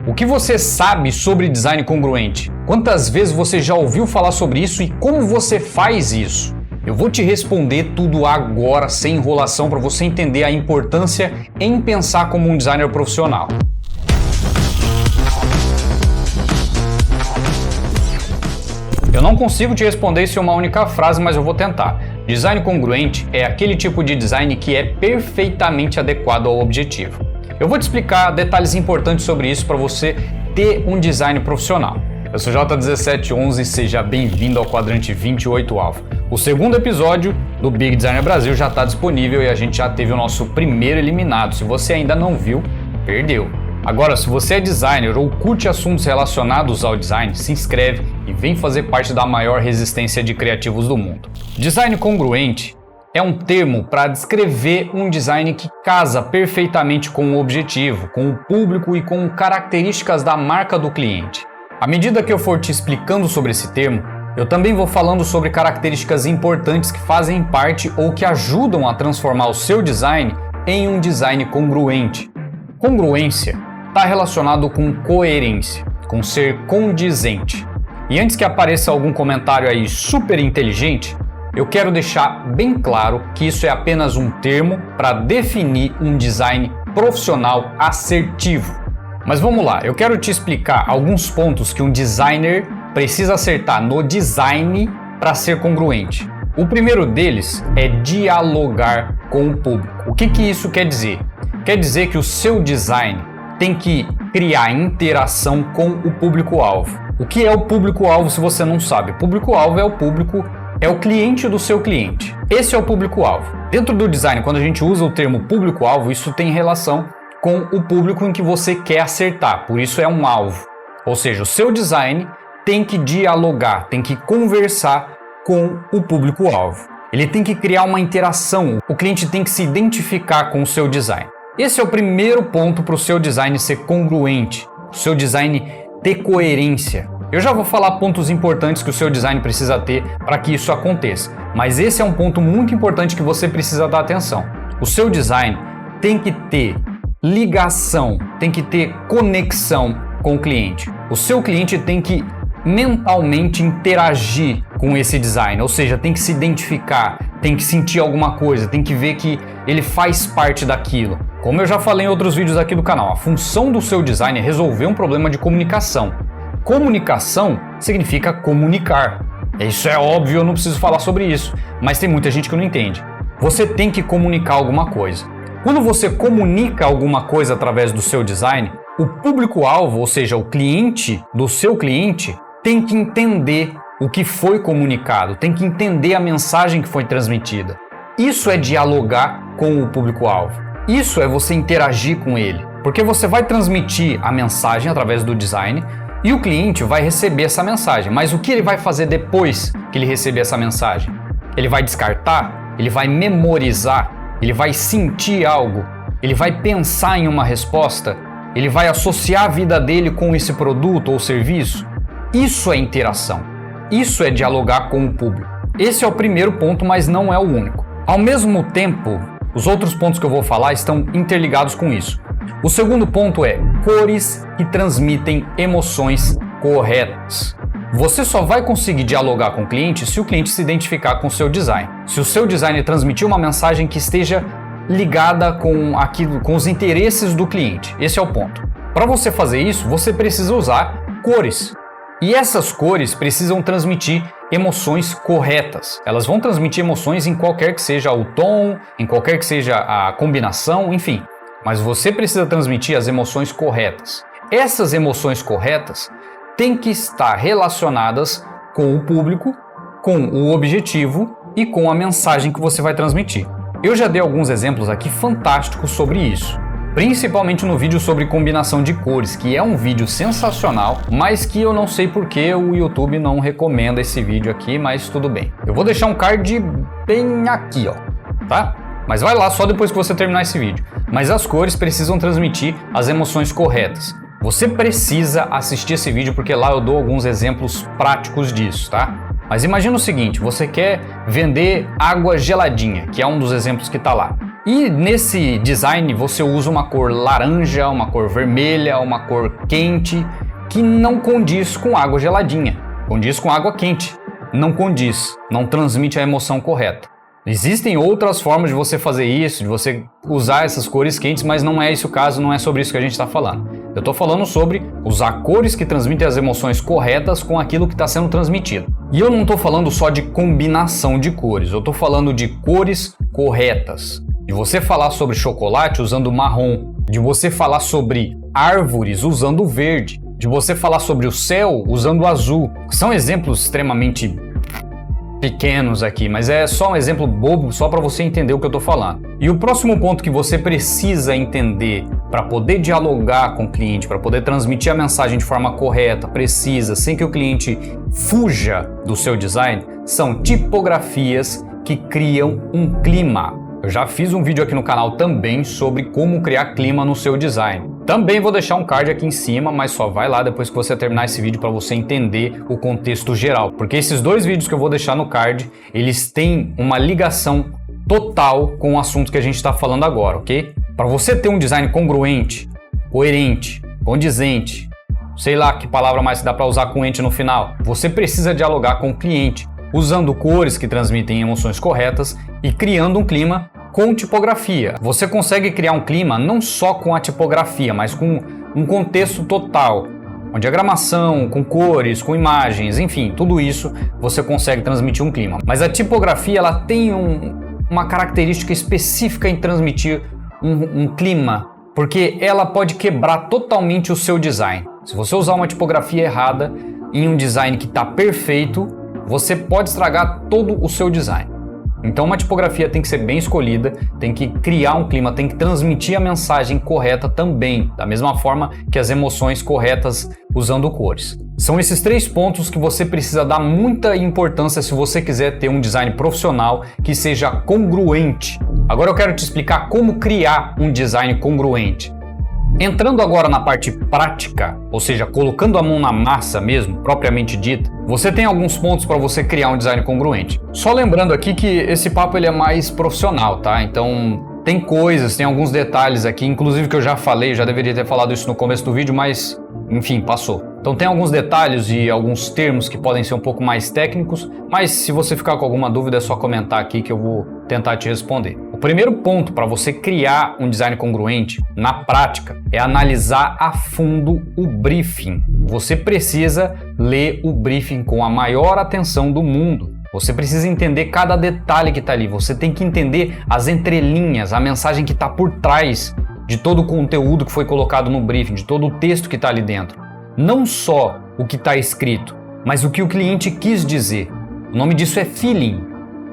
O que você sabe sobre design congruente? Quantas vezes você já ouviu falar sobre isso e como você faz isso? Eu vou te responder tudo agora, sem enrolação, para você entender a importância em pensar como um designer profissional. Eu não consigo te responder isso em uma única frase, mas eu vou tentar. Design congruente é aquele tipo de design que é perfeitamente adequado ao objetivo. Eu vou te explicar detalhes importantes sobre isso para você ter um design profissional. Eu sou J1711 e seja bem-vindo ao Quadrante 28 Alpha. O segundo episódio do Big Designer Brasil já está disponível e a gente já teve o nosso primeiro eliminado. Se você ainda não viu, perdeu. Agora, se você é designer ou curte assuntos relacionados ao design, se inscreve e vem fazer parte da maior resistência de criativos do mundo. Design congruente é um termo para descrever um design que casa perfeitamente com o objetivo, com o público e com características da marca do cliente. À medida que eu for te explicando sobre esse termo, eu também vou falando sobre características importantes que fazem parte ou que ajudam a transformar o seu design em um design congruente. Congruência está relacionado com coerência, com ser condizente. E antes que apareça algum comentário aí super inteligente, eu quero deixar bem claro que isso é apenas um termo para definir um design profissional assertivo. Mas vamos lá, eu quero te explicar alguns pontos que um designer precisa acertar no design para ser congruente. O primeiro deles é dialogar com o público. O que isso quer dizer? Quer dizer que o seu design tem que criar interação com o público-alvo. O que é o público-alvo se você não sabe? O público-alvo é o cliente do seu cliente. Esse é o público-alvo. Dentro do design, quando a gente usa o termo público-alvo, isso tem relação com o público em que você quer acertar, por isso é um alvo. Ou seja, o seu design tem que dialogar, tem que conversar com o público-alvo. Ele tem que criar uma interação, o cliente tem que se identificar com o seu design. Esse é o primeiro ponto para o seu design ser congruente, o seu design ter coerência. Eu já vou falar pontos importantes que o seu design precisa ter para que isso aconteça, mas esse é um ponto muito importante que você precisa dar atenção. O seu design tem que ter ligação, tem que ter conexão com o cliente. O seu cliente tem que mentalmente interagir com esse design, ou seja, tem que se identificar, tem que sentir alguma coisa, tem que ver que ele faz parte daquilo. Como eu já falei em outros vídeos aqui do canal, a função do seu design é resolver um problema de comunicação. Comunicação significa comunicar. Isso é óbvio, eu não preciso falar sobre isso, mas tem muita gente que não entende. Você tem que comunicar alguma coisa. Quando você comunica alguma coisa através do seu design, o público-alvo, ou seja, o cliente do seu cliente, tem que entender o que foi comunicado, tem que entender a mensagem que foi transmitida. Isso é dialogar com o público-alvo. Isso é você interagir com ele, porque você vai transmitir a mensagem através do design e o cliente vai receber essa mensagem. Mas o que ele vai fazer depois que ele receber essa mensagem? Ele vai descartar? Ele vai memorizar? Ele vai sentir algo? Ele vai pensar em uma resposta? Ele vai associar a vida dele com esse produto ou serviço? Isso é interação. Isso é dialogar com o público. Esse é o primeiro ponto, mas não é o único. Ao mesmo tempo, os outros pontos que eu vou falar estão interligados com isso. O segundo ponto é cores que transmitem emoções corretas. Você só vai conseguir dialogar com o cliente se o cliente se identificar com o seu design. Se o seu design transmitir uma mensagem que esteja ligada com os interesses do cliente. Esse é o ponto. Para você fazer isso, você precisa usar cores. E essas cores precisam transmitir emoções corretas. Elas vão transmitir emoções em qualquer que seja o tom, em qualquer que seja a combinação, enfim. Mas você precisa transmitir as emoções corretas. Essas emoções corretas têm que estar relacionadas com o público, com o objetivo e com a mensagem que você vai transmitir. Eu já dei alguns exemplos aqui fantásticos sobre isso, principalmente no vídeo sobre combinação de cores, que é um vídeo sensacional, mas que eu não sei porque o YouTube não recomenda esse vídeo aqui, mas tudo bem. Eu vou deixar um card bem aqui, ó, tá? Mas vai lá só depois que você terminar esse vídeo. Mas as cores precisam transmitir as emoções corretas. Você precisa assistir esse vídeo porque lá eu dou alguns exemplos práticos disso, tá? Mas imagina o seguinte, você quer vender água geladinha, que é um dos exemplos que está lá. E nesse design você usa uma cor laranja, uma cor vermelha, uma cor quente, que não condiz com água geladinha, condiz com água quente. Não condiz, não transmite a emoção correta. Existem outras formas de você fazer isso, de você usar essas cores quentes, mas não é esse o caso, não é sobre isso que a gente está falando. Eu estou falando sobre usar cores que transmitem as emoções corretas com aquilo que está sendo transmitido. E eu não estou falando só de combinação de cores, eu estou falando de cores corretas. De você falar sobre chocolate usando marrom, de você falar sobre árvores usando verde, de você falar sobre o céu usando azul. São exemplos extremamente pequenos aqui, mas é só um exemplo bobo, só para você entender o que eu estou falando. E o próximo ponto que você precisa entender para poder dialogar com o cliente, para poder transmitir a mensagem de forma correta, precisa, sem que o cliente fuja do seu design, são tipografias que criam um clima. Eu já fiz um vídeo aqui no canal também sobre como criar clima no seu design. Também vou deixar um card aqui em cima, mas só vai lá depois que você terminar esse vídeo para você entender o contexto geral. Porque esses dois vídeos que eu vou deixar no card, eles têm uma ligação total com o assunto que a gente está falando agora, ok? Para você ter um design congruente, coerente, condizente, sei lá que palavra mais dá para usar com ente no final, você precisa dialogar com o cliente, usando cores que transmitem emoções corretas e criando um clima com tipografia. Você consegue criar um clima não só com a tipografia, mas com um contexto total, com diagramação, com cores, com imagens, enfim, tudo isso você consegue transmitir um clima. Mas a tipografia ela tem uma característica específica em transmitir um clima, porque ela pode quebrar totalmente o seu design. Se você usar uma tipografia errada em um design que está perfeito, você pode estragar todo o seu design. Então uma tipografia tem que ser bem escolhida, tem que criar um clima, tem que transmitir a mensagem correta também, da mesma forma que as emoções corretas usando cores. São esses 3 pontos que você precisa dar muita importância se você quiser ter um design profissional que seja congruente. Agora eu quero te explicar como criar um design congruente. Entrando agora na parte prática, ou seja, colocando a mão na massa mesmo, propriamente dita, você tem alguns pontos para você criar um design congruente. Só lembrando aqui que esse papo ele é mais profissional, tá? Então tem coisas, tem alguns detalhes aqui, inclusive que eu já falei, já deveria ter falado isso no começo do vídeo, mas enfim, passou. Então tem alguns detalhes e alguns termos que podem ser um pouco mais técnicos, mas se você ficar com alguma dúvida é só comentar aqui que eu vou tentar te responder. O primeiro ponto para você criar um design congruente, na prática, é analisar a fundo o briefing. Você precisa ler o briefing com a maior atenção do mundo. Você precisa entender cada detalhe que está ali. Você tem que entender as entrelinhas, a mensagem que está por trás de todo o conteúdo que foi colocado no briefing, de todo o texto que está ali dentro. Não só o que está escrito, mas o que o cliente quis dizer. O nome disso é feeling.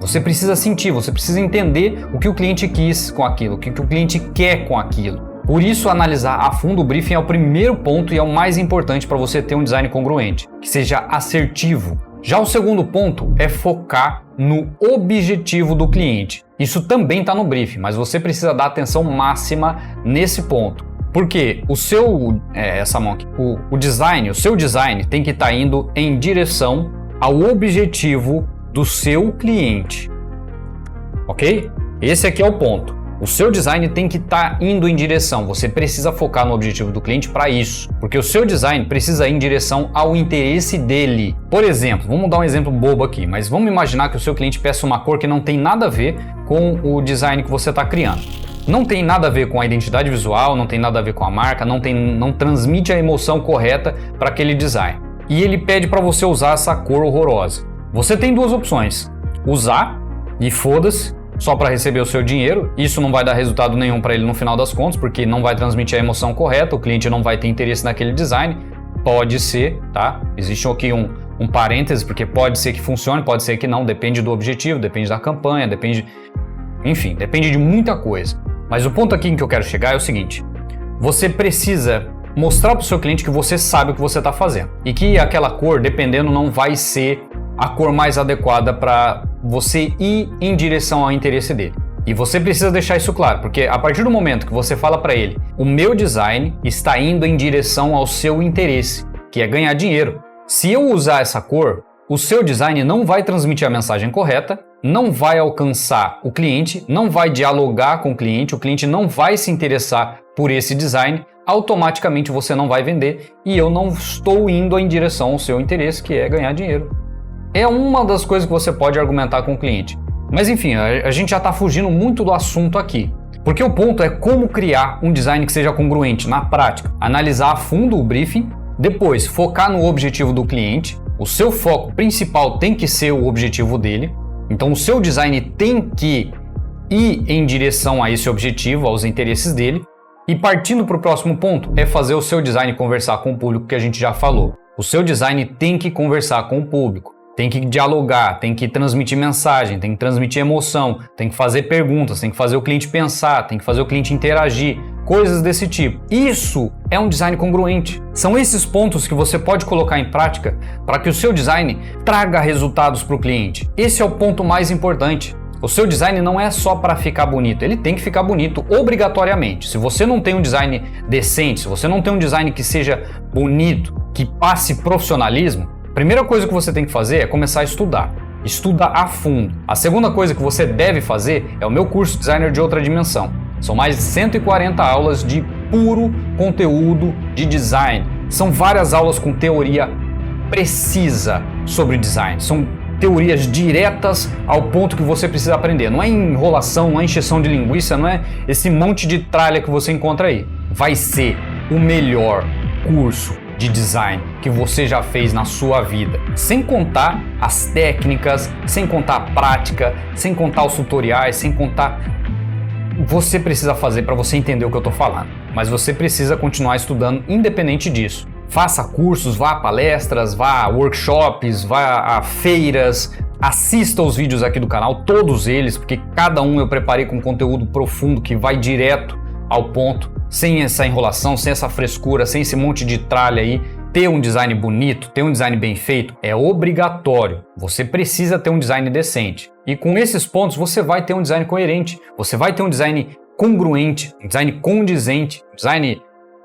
Você precisa sentir, você precisa entender o que o cliente quis com aquilo, o que o cliente quer com aquilo. Por isso, analisar a fundo o briefing é o primeiro ponto e é o mais importante para você ter um design congruente, que seja assertivo. Já o segundo ponto é focar no objetivo do cliente. Isso também está no briefing, mas você precisa dar atenção máxima nesse ponto. Porque o seu, o seu design tem que estar indo em direção ao objetivo do seu cliente. Ok? Esse aqui é o ponto. O seu design tem que estar indo em direção, você precisa focar no objetivo do cliente para isso, porque o seu design precisa ir em direção ao interesse dele. Por exemplo, vamos dar um exemplo bobo aqui, mas vamos imaginar que o seu cliente peça uma cor que não tem nada a ver com o design que você está criando. Não tem nada a ver com a identidade visual, não tem nada a ver com a marca, não transmite a emoção correta para aquele design. E ele pede para você usar essa cor horrorosa. Você tem 2 opções, usar e foda-se, só para receber o seu dinheiro. Isso não vai dar resultado nenhum para ele no final das contas, porque não vai transmitir a emoção correta, o cliente não vai ter interesse naquele design. Pode ser, tá? Existe aqui um parêntese, porque pode ser que funcione, pode ser que não, depende do objetivo, depende da campanha, enfim, depende de muita coisa. Mas o ponto aqui em que eu quero chegar é o seguinte: você precisa mostrar para o seu cliente que você sabe o que você está fazendo e que aquela cor, dependendo, não vai ser a cor mais adequada para você ir em direção ao interesse dele. E você precisa deixar isso claro, porque a partir do momento que você fala para ele, o meu design está indo em direção ao seu interesse, que é ganhar dinheiro. Se eu usar essa cor, o seu design não vai transmitir a mensagem correta não vai alcançar o cliente, não vai dialogar com o cliente não vai se interessar por esse design, automaticamente você não vai vender e eu não estou indo em direção ao seu interesse, que é ganhar dinheiro. É uma das coisas que você pode argumentar com o cliente. Mas enfim, a gente já está fugindo muito do assunto aqui. Porque o ponto é como criar um design que seja congruente na prática. Analisar a fundo o briefing, depois focar no objetivo do cliente. O seu foco principal tem que ser o objetivo dele. Então o seu design tem que ir em direção a esse objetivo, aos interesses dele. E partindo para o próximo ponto, é fazer o seu design conversar com o público, que a gente já falou. O seu design tem que conversar com o público. Tem que dialogar, tem que transmitir mensagem, tem que transmitir emoção, tem que fazer perguntas, tem que fazer o cliente pensar, tem que fazer o cliente interagir, coisas desse tipo. Isso é um design congruente. São esses pontos que você pode colocar em prática para que o seu design traga resultados para o cliente. Esse é o ponto mais importante. O seu design não é só para ficar bonito, ele tem que ficar bonito obrigatoriamente. Se você não tem um design decente, se você não tem um design que seja bonito, que passe profissionalismo, a primeira coisa que você tem que fazer é começar a estudar. Estuda a fundo. A segunda coisa que você deve fazer é o meu curso Designer de Outra Dimensão. São mais de 140 aulas de puro conteúdo de design. São várias aulas com teoria precisa sobre design. São teorias diretas ao ponto que você precisa aprender. Não é enrolação, não é encheção de linguiça, não é esse monte de tralha que você encontra aí. Vai ser o melhor curso de design que você já fez na sua vida. Sem contar as técnicas, sem contar a prática, sem contar os tutoriais, sem contar o que você precisa fazer para você entender o que eu estou falando. Mas você precisa continuar estudando independente disso. Faça cursos, vá a palestras, vá a workshops, vá a feiras, assista os vídeos aqui do canal, todos eles, porque cada um eu preparei com conteúdo profundo que vai direto ao ponto, sem essa enrolação, sem essa frescura, sem esse monte de tralha aí. Ter um design bonito, ter um design bem feito é obrigatório. Você precisa ter um design decente. E com esses pontos você vai ter um design coerente, você vai ter um design congruente, um design condizente, um design,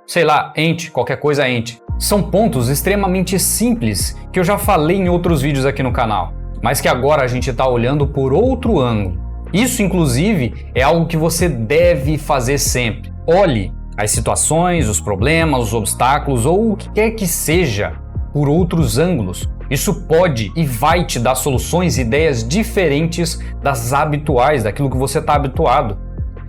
sei lá, ente, qualquer coisa ente. São pontos extremamente simples que eu já falei em outros vídeos aqui no canal, mas que agora a gente está olhando por outro ângulo. Isso, inclusive, é algo que você deve fazer sempre. Olhe as situações, os problemas, os obstáculos ou o que quer que seja por outros ângulos. Isso pode e vai te dar soluções e ideias diferentes das habituais, daquilo que você está habituado.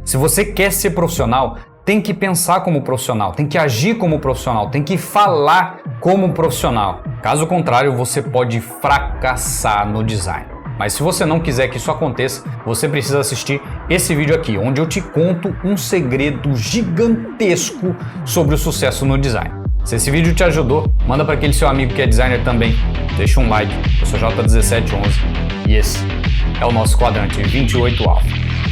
Se você quer ser profissional, tem que pensar como profissional, tem que agir como profissional, tem que falar como profissional. Caso contrário, você pode fracassar no design. Mas se você não quiser que isso aconteça, você precisa assistir esse vídeo aqui, onde eu te conto um segredo gigantesco sobre o sucesso no design. Se esse vídeo te ajudou, manda para aquele seu amigo que é designer também. Deixa um like, eu sou J1711 e esse é o nosso quadrante 28 Alpha.